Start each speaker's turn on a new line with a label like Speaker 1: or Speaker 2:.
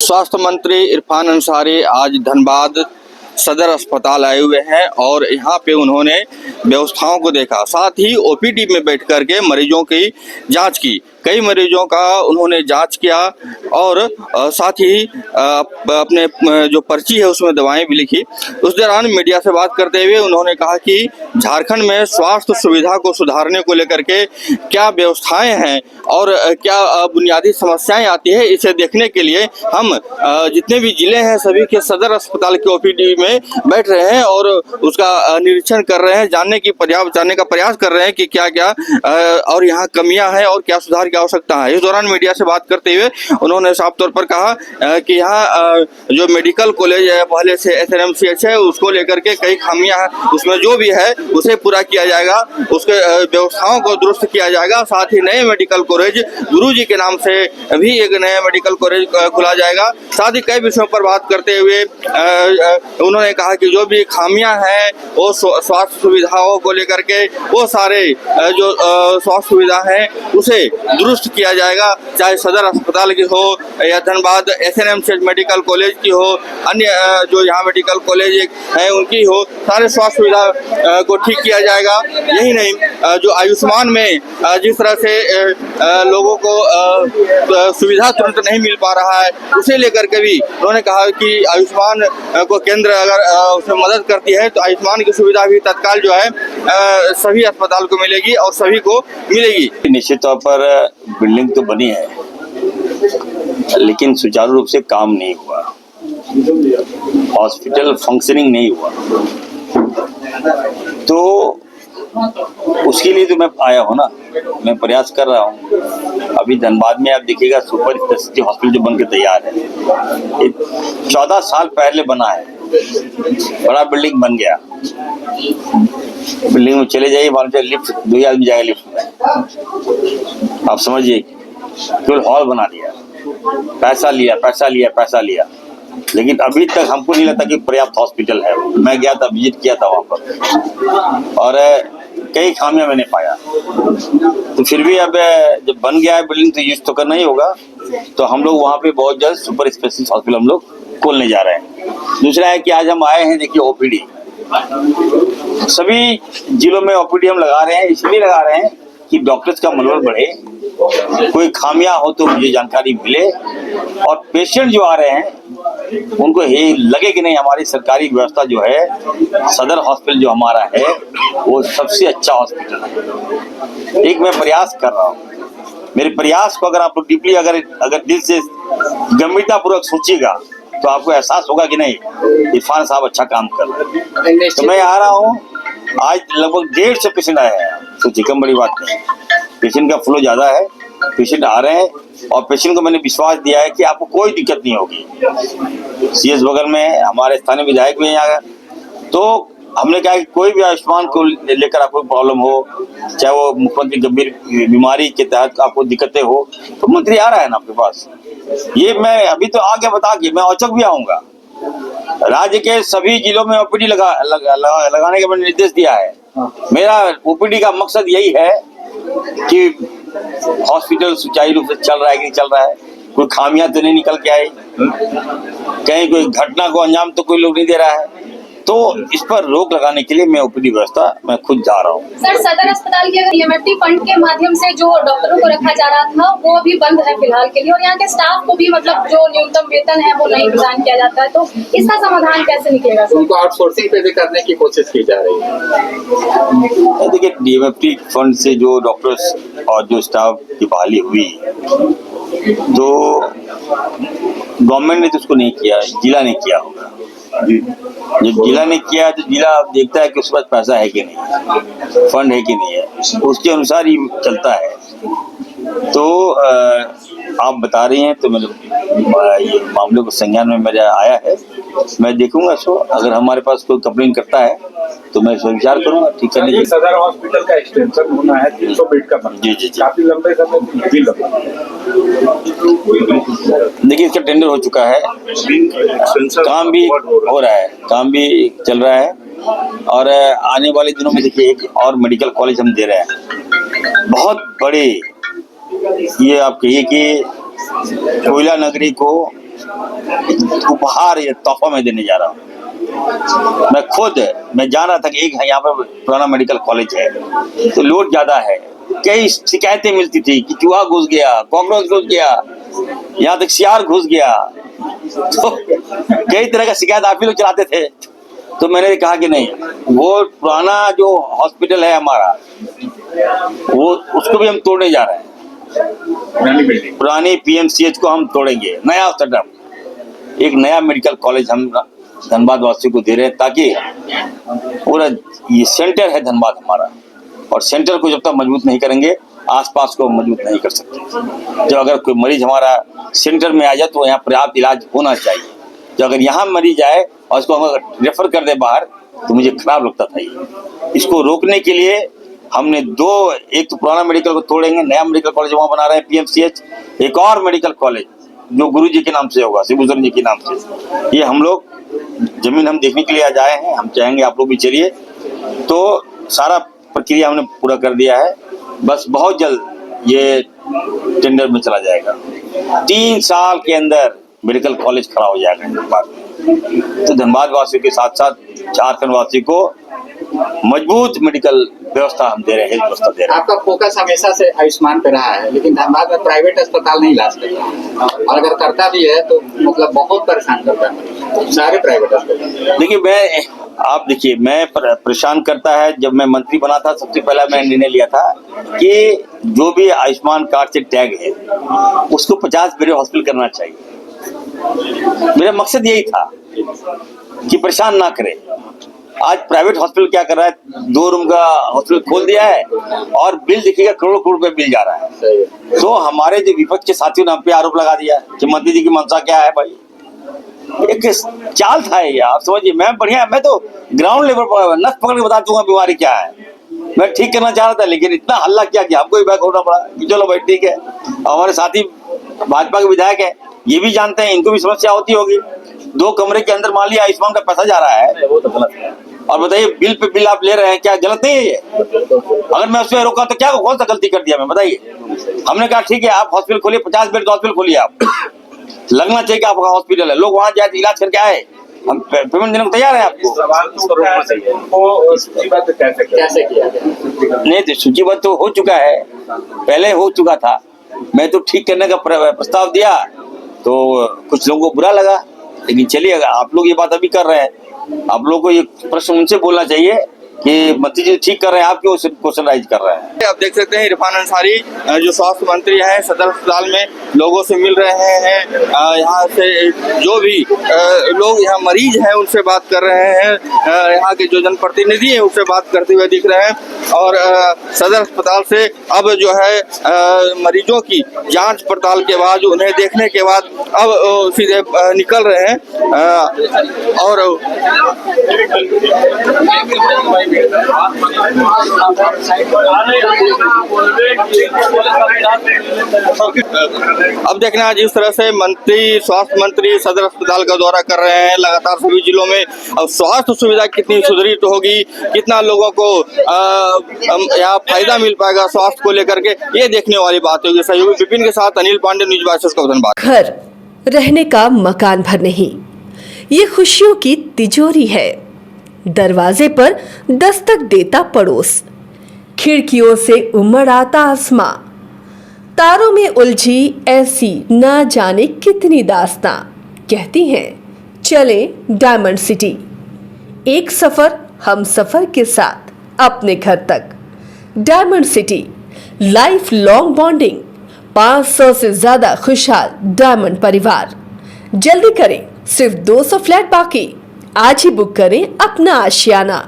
Speaker 1: स्वास्थ्य मंत्री इरफान अंसारी आज धनबाद सदर अस्पताल आए हुए हैं और यहाँ पे उन्होंने व्यवस्थाओं को देखा, साथ ही ओपीडी में बैठ कर के मरीजों की जांच की। कई मरीजों का उन्होंने जांच किया और साथ ही अपने जो पर्ची है उसमें दवाएं भी लिखी। उस दौरान मीडिया से बात करते हुए उन्होंने कहा कि झारखंड में स्वास्थ्य सुविधा को सुधारने को लेकर के क्या व्यवस्थाएं हैं और क्या बुनियादी समस्याएं आती है, इसे देखने के लिए हम जितने भी जिले हैं सभी के सदर अस्पताल के ओपीडी में बैठ रहे हैं और उसका निरीक्षण कर रहे हैं, जानने का प्रयास कर रहे हैं कि क्या क्या और यहाँ कमियां हैं और क्या सुधार की आवश्यकता है। इस दौरान मीडिया से बात करते हुए उन्होंने साफ तौर पर कहा कि यहाँ जो मेडिकल कॉलेज है पहले से SNMCH है, उसको लेकर के कई खामियां हैं, उसमें जो भी है उसे पूरा किया जाएगा, उसके व्यवस्थाओं को दुरुस्त किया जाएगा। साथ ही नए मेडिकल कॉलेज गुरुजी के नाम से भी एक नया मेडिकल कॉलेज खुला जाएगा। साथ ही कई विषयों पर बात करते हुए उन्होंने कहा कि जो भी खामियां हैं वो स्वास्थ्य सुविधाओं को लेकर के वो सारे जो स्वास्थ्य सुविधा है उसे दुरुस्त किया जाएगा, चाहे सदर अस्पताल की हो या धनबाद SNMCH मेडिकल कॉलेज की हो, अन्य जो यहाँ मेडिकल कॉलेज है उनकी हो, सारे स्वास्थ्य सुविधा को ठीक किया जाएगा। यही नहीं, जो आयुष्मान में जिस तरह से लोगों को सुविधा तुरंत नहीं मिल पा रहा है उसे लेकर के भी उन्होंने कहा कि आयुष्मान को केंद्र अगर उसमें मदद करती है तो आयुष्मान की सुविधा भी तत्काल जो है सभी अस्पताल को मिलेगी और सभी को मिलेगी।
Speaker 2: निश्चित तौर पर बिल्डिंग तो बनी है लेकिन सुचारू रूप से काम नहीं हुआ, हॉस्पिटल फंक्शनिंग नहीं हुआ, तो उसके लिए तो मैं आया हूँ ना, मैं प्रयास कर रहा हूँ। अभी धनबाद में आप देखिएगा सुपर स्पेशलिटी हॉस्पिटल जो बनकर तैयार है, 14 साल पहले बना है, बड़ा बिल्डिंग बन गया। बिल्डिंग में चले जाइए, वहां से लिफ्ट 2 आदमी जाएगा लिफ्ट में, आप समझिए केवल हॉल बना दिया, पैसा लिया, लेकिन अभी तक हमको नहीं लगता कि पर्याप्त हॉस्पिटल है। मैं गया था, विजिट किया था वहां पर और कई खामियां मैंने पाया, तो फिर भी अब जब बन गया है बिल्डिंग तो यूज तो करना ही होगा। तो हम लोग वहाँ पे बहुत जल्द सुपर स्पेशलिस्ट हॉस्पिटल हम लोग खोलने जा रहे हैं। दूसरा है कि आज हम आए हैं, देखिए ओपीडी सभी जिलों में ओपीडी हम लगा रहे हैं, इसलिए लगा रहे हैं कि डॉक्टर्स का मनोबल बढ़े, कोई खामियां हो तो मुझे जानकारी मिले और पेशेंट जो आ रहे हैं उनको ये लगे कि नहीं हमारी सरकारी व्यवस्था जो है, सदर हॉस्पिटल जो हमारा है वो सबसे अच्छा हॉस्पिटल है। एक मैं प्रयास कर रहा हूँ, मेरे प्रयास को अगर आप लोग डीपली अगर दिल से गंभीरता पूर्वक सोचिएगा तो आपको एहसास होगा कि नहीं इरफान साहब अच्छा काम कर रहे हैं। तो मैं आ रहा हूँ, आज लगभग 150 पेशेंट आए हैं, सोचिए कम बड़ी बात नहीं, पेशेंट का फ्लो ज्यादा है, पेशेंट आ रहे हैं और पेशेंट को मैंने विश्वास दिया है कि आपको कोई दिक्कत नहीं होगी। CS बगल में हमारे स्थानीय विधायक भी यहाँ, तो हमने कहा कि कोई भी आयुष्मान को लेकर आपको प्रॉब्लम हो, चाहे वो मुख्यमंत्री गंभीर बीमारी के तहत आपको दिक्कतें हो, तो मंत्री आ रहा है ना आपके पास। ये मैं अभी तो आगे बता के मैं औचक भी आऊंगा, राज्य के सभी जिलों में ओपीडी लगाने का मैंने निर्देश दिया है। मेरा ओपीडी का मकसद यही है कि हॉस्पिटल सुचारू रूप से चल रहा है कि नहीं चल रहा है, कोई खामियां तो नहीं निकल के आई, कहीं कोई घटना को अंजाम तो कोई लोग नहीं दे रहा है, तो इस पर रोक लगाने के लिए मैं ओपीडी व्यवस्था मैं खुद जा रहा हूँ।
Speaker 3: सर, सदर अस्पताल के EMFT फंड के माध्यम से जो डॉक्टरों को रखा जा रहा था वो अभी बंद है फिलहाल के लिए, और यहाँ के स्टाफ को भी मतलब जो न्यूनतम वेतन है वो नहीं प्रदान किया जाता है, तो इसका समाधान कैसे निकलेगा? उनको
Speaker 4: आउटसोर्सिंग पे भी करने की कोशिश की जा रही है।
Speaker 2: देखिए DMFT फंड से जो डॉक्टर्स और जो स्टाफ की बहाली हुई तो गवर्नमेंट ने तो उसको नहीं किया, जिला ने किया होगा। जब जिला ने किया तो जिला देखता है कि उसके पास पैसा है कि नहीं, फंड है कि नहीं है, उसके अनुसार ही चलता है। तो आप बता रही हैं तो मेरे ये मामले को संज्ञान में मेरा आया है, मैं देखूंगा इसको, अगर हमारे पास कोई कंप्लेन करता है तो मैं इसको विचार करूंगा ठीक करने के।
Speaker 4: सदर हॉस्पिटल का एक्सटेंशन होना है 300 बेड का बनना,
Speaker 2: जी
Speaker 4: काफी लंबे समय से भी लंबा।
Speaker 2: देखिए इसका टेंडर हो चुका है, काम भी हो रहा है, काम भी चल रहा है और आने वाले दिनों में देखिए एक और मेडिकल कॉलेज हम दे रहे हैं, बहुत बड़े, ये आप कहिए कि कोयला नगरी को उपहार या तोहफा मैं देने जा रहा हूँ। मैं जान रहा था कि एक यहाँ पर पुराना मेडिकल कॉलेज है तो लोड ज्यादा है, कई शिकायतें मिलती थी कि चूहा घुस गया, कॉकरोच घुस गया, यहाँ तक सियार घुस गया, तो कई तरह का शिकायत आप ही लोग चलाते थे। तो मैंने कहा कि नहीं, वो पुराना जो हॉस्पिटल है हमारा वो उसको भी हम तोड़ने जा रहे हैं। पुरानी पीएमसीएच को हम तोड़ेंगे, नया सेटअप, एक नया मेडिकल कॉलेज हम धनबाद वासियों को दे रहे हैं, ताकि पूरा ये सेंटर है धनबाद हमारा, और सेंटर को जब तक मजबूत नहीं करेंगे आसपास को मजबूत नहीं कर सकते। जब अगर कोई मरीज हमारा सेंटर में आ जाए तो यहाँ पर्याप्त इलाज होना चाहिए। जो अगर यहाँ मरीज आए और उसको हम रेफर कर दे बाहर तो मुझे खराब लगता था। ये इसको रोकने के लिए हमने एक तो पुराना मेडिकल को तोड़ेंगे, नया मेडिकल कॉलेज वहाँ बना रहे हैं पीएमसीएच, एक और मेडिकल कॉलेज जो गुरु जी के नाम से होगा, शिवभूषण जी के नाम से। ये हम लोग जमीन हम देखने के लिए आज आए हैं, हम चाहेंगे आप लोग भी चलिए। तो सारा प्रक्रिया हमने पूरा कर दिया है, बस बहुत जल्द ये टेंडर में चला जाएगा। 3 साल के अंदर मेडिकल कॉलेज खड़ा हो जाएगा धनबाद में। तो धनबाद वासियों के साथ साथ झारखंड वासी को मजबूत मेडिकल व्यवस्था हम दे रहे हैं, व्यवस्था दे रहे हैं।
Speaker 4: आपका फोकस हमेशा से आयुष्मान पे रहा है, लेकिन धनबाद में प्राइवेट अस्पताल नहीं इलाज करता है, और अगर करता भी है तो मतलब बहुत परेशान करता है सारे प्राइवेट अस्पताल।
Speaker 2: देखिए आप देखिए, मैं परेशान करता है। जब मैं मंत्री बना था सबसे पहला मैंने निर्णय लिया था कि जो भी आयुष्मान कार्ड से टैग है उसको 50 बेड हॉस्पिटल करना चाहिए। मेरा मकसद यही था कि परेशान ना करे। आज प्राइवेट हॉस्पिटल क्या कर रहा है, 2 रूम का हॉस्पिटल खोल दिया है और बिल देखिएगा करोड़ करोड़ रुपए बिल जा रहा है। तो हमारे जो विपक्ष के साथियों ने हम पे आरोप लगा दिया कि मंत्री जी की मंशा क्या है। भाई एक चाल था ये, आप समझिए। मैं तो ग्राउंड लेवल पर नस पकड़ के बता दूंगा बीमारी क्या है। मैं ठीक करना चाह रहा था, लेकिन इतना हल्ला किया कि हमको ही बैक होना पड़ा कि चलो भाई ठीक है। हमारे साथी भाजपा के विधायक है, ये भी जानते हैं, इनको भी समस्या होती होगी। 2 कमरे के अंदर मान लिया आयुष्मान का पैसा जा रहा है, वो तो गलत है। और बताइए बिल पे बिल आप ले रहे हैं, क्या गलत नहीं है ये? अगर मैं उसमें रोका तो क्या कौन सा गलती कर दिया मैं, बताइए। हमने कहा ठीक है आप हॉस्पिटल खोलिए, 50 बेड हॉस्पिटल खोलिए, आप लगना चाहिए कि आपका हॉस्पिटल है, लोग वहाँ जाए इलाज करके आए, हम पेमेंट देने को तैयार है आपको।
Speaker 4: कैसे किया
Speaker 2: नहीं तो सूचीबद्ध तो हो चुका है, पहले हो चुका था। मैं तो ठीक करने का प्रस्ताव दिया तो कुछ लोगों को बुरा लगा, लेकिन चलिए आप लोग ये बात अभी कर रहे हैं, आप लोगों को ये प्रश्न उनसे बोलना चाहिए कि मंत्री जी ठीक कर रहे हैं, आप क्यों क्वेश्चन राइज कर रहे हैं।
Speaker 1: आप देख सकते हैं इरफान अंसारी जो स्वास्थ्य मंत्री हैं सदर अस्पताल में लोगों से मिल रहे हैं। यहाँ से जो भी लोग यहाँ मरीज हैं उनसे बात कर रहे हैं, यहाँ के जो जनप्रतिनिधि हैं उनसे बात करते हुए दिख रहे हैं। और सदर अस्पताल से अब जो है मरीजों की जांच पड़ताल के बाद उन्हें देखने के बाद अब सीधे निकल रहे हैं। और अब देखना जिस तरह से स्वास्थ्य मंत्री सदर अस्पताल का दौरा कर रहे हैं लगातार सभी जिलों में, अब स्वास्थ्य सुविधा कितनी सुदृढ़ होगी, कितना लोगों को यहाँ फायदा मिल पाएगा स्वास्थ्य को लेकर के, ये देखने वाली बात होगी। सहयोगी विपिन के साथ अनिल पांडे, न्यूज बाइसेस का धन्यवाद।
Speaker 5: घर रहने का मकान भर नहीं, ये खुशियों की तिजोरी है। दरवाजे पर दस्तक देता पड़ोस, खिड़कियों से उमड़ आता आसमां, तारों में उलझी ऐसी ना जाने कितनी दास्तां। कहती हैं चले डायमंड सिटी, एक सफर हम सफर के साथ अपने घर तक। Diamond city life long bonding, 500 से ज्यादा खुशहाल डायमंड परिवार। जल्दी करें, सिर्फ 200 फ्लैट बाकी। आज ही बुक करें अपना आशियाना।